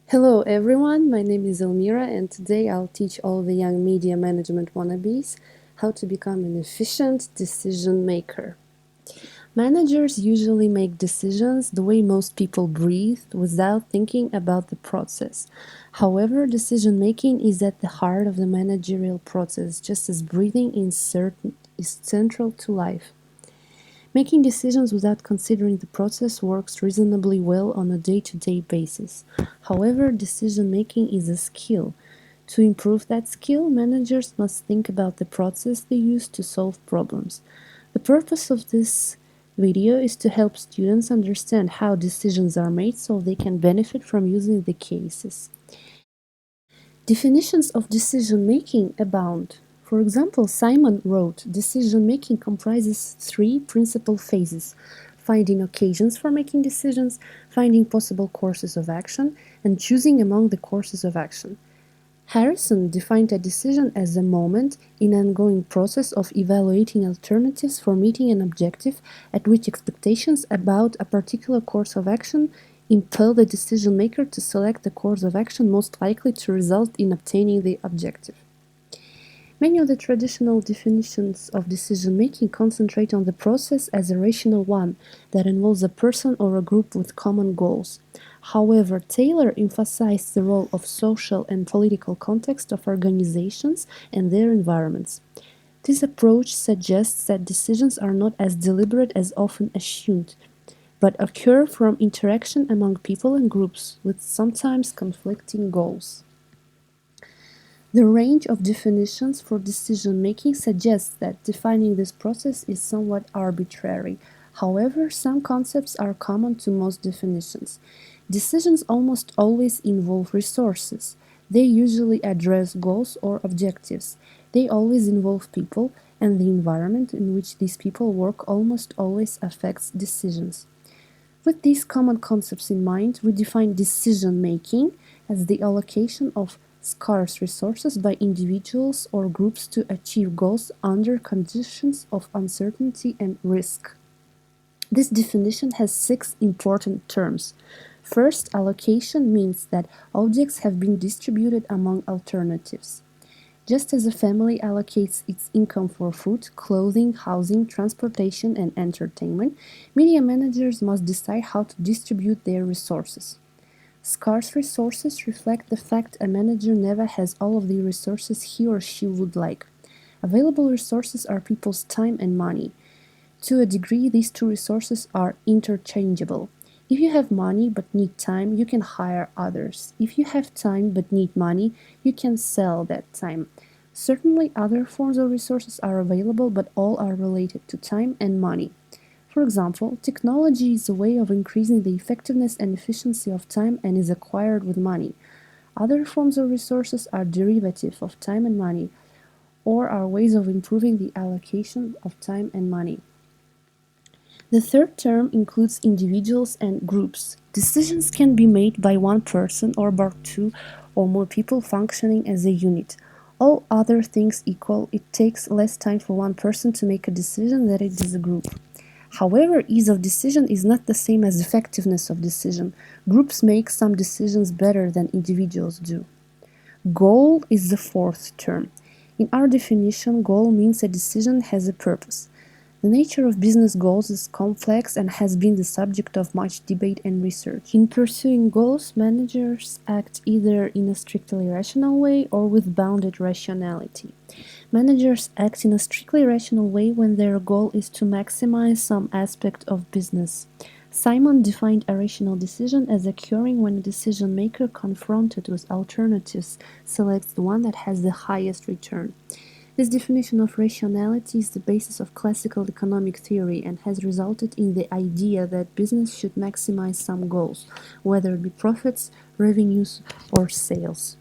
Hello everyone, my name is Elmira and today I'll teach all the young media management wannabes how to become an efficient decision maker. Managers usually make decisions the way most people breathe without thinking about the process. However, decision making is at the heart of the managerial process, just as breathing is central to life. Making decisions without considering the process works reasonably well on a day-to-day basis. However, decision-making is a skill. To improve that skill, managers must think about the process they use to solve problems. The purpose of this video is to help students understand how decisions are made so they can benefit from using the cases. Definitions of decision-making abound. For example, Simon wrote, decision-making comprises three principal phases: finding occasions for making decisions, finding possible courses of action, and choosing among the courses of action. Harrison defined a decision as a moment in an ongoing process of evaluating alternatives for meeting an objective at which expectations about a particular course of action impel the decision maker to select the course of action most likely to result in obtaining the objective. Many of the traditional definitions of decision-making concentrate on the process as a rational one that involves a person or a group with common goals. However, Taylor emphasized the role of social and political context of organizations and their environments. This approach suggests that decisions are not as deliberate as often assumed, but occur from interaction among people and groups with sometimes conflicting goals. The range of definitions for decision-making suggests that defining this process is somewhat arbitrary. However, some concepts are common to most definitions. Decisions almost always involve resources. They usually address goals or objectives. They always involve people, and the environment in which these people work almost always affects decisions. With these common concepts in mind, we define decision-making as the allocation of scarce resources by individuals or groups to achieve goals under conditions of uncertainty and risk. This definition has 6 important terms. First, allocation means that objects have been distributed among alternatives. Just as a family allocates its income for food, clothing, housing, transportation, and entertainment, media managers must decide how to distribute their resources. Scarce resources reflect the fact a manager never has all of the resources he or she would like. Available resources are people's time and money. To a degree, these two resources are interchangeable. If you have money but need time, you can hire others. If you have time but need money, you can sell that time. Certainly, other forms of resources are available, but all are related to time and money. For example, technology is a way of increasing the effectiveness and efficiency of time and is acquired with money. Other forms of resources are derivative of time and money, or are ways of improving the allocation of time and money. The third term includes individuals and groups. Decisions can be made by one person or by two or more people functioning as a unit. All other things equal, it takes less time for one person to make a decision than it does a group. However, ease of decision is not the same as effectiveness of decision. Groups make some decisions better than individuals do. Goal is the fourth term. In our definition, goal means a decision has a purpose. The nature of business goals is complex and has been the subject of much debate and research. In pursuing goals, managers act either in a strictly rational way or with bounded rationality. Managers act in a strictly rational way when their goal is to maximize some aspect of business. Simon defined a rational decision as occurring when a decision maker confronted with alternatives selects the one that has the highest return. This definition of rationality is the basis of classical economic theory and has resulted in the idea that business should maximize some goals, whether it be profits, revenues, or sales.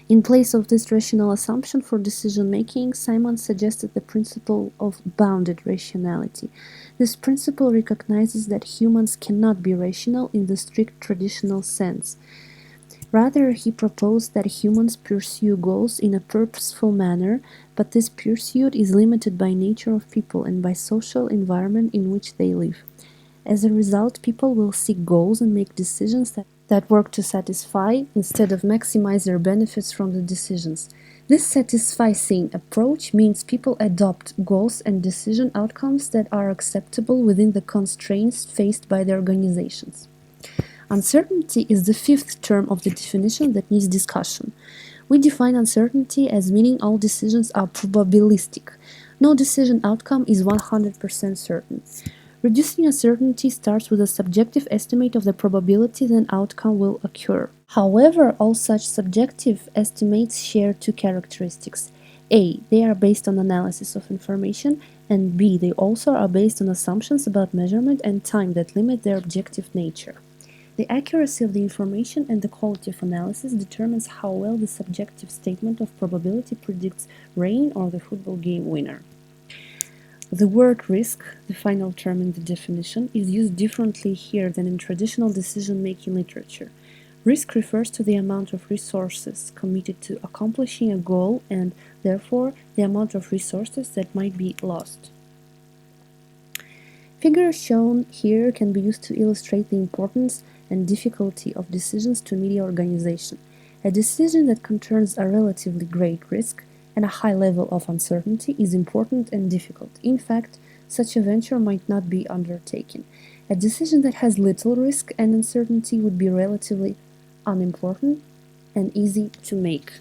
In place of this rational assumption for decision-making, Simon suggested the principle of bounded rationality. This principle recognizes that humans cannot be rational in the strict traditional sense. Rather, he proposed that humans pursue goals in a purposeful manner, but this pursuit is limited by nature of people and by social environment in which they live. As a result, people will seek goals and make decisions that work to satisfy instead of maximize their benefits from the decisions. This satisficing approach means people adopt goals and decision outcomes that are acceptable within the constraints faced by the organizations. Uncertainty is the fifth term of the definition that needs discussion. We define uncertainty as meaning all decisions are probabilistic. No decision outcome is 100% certain. Reducing uncertainty starts with a subjective estimate of the probability that an outcome will occur. However, all such subjective estimates share two characteristics. A. They are based on analysis of information, and B. They also are based on assumptions about measurement and time that limit their objective nature. The accuracy of the information and the quality of analysis determines how well the subjective statement of probability predicts rain or the football game winner. The word risk, the final term in the definition, is used differently here than in traditional decision-making literature. Risk refers to the amount of resources committed to accomplishing a goal and, therefore, the amount of resources that might be lost. Figures shown here can be used to illustrate the importance and difficulty of decisions to media organization. A decision that concerns a relatively great risk and a high level of uncertainty is important and difficult. In fact, such a venture might not be undertaken. A decision that has little risk and uncertainty would be relatively unimportant and easy to make.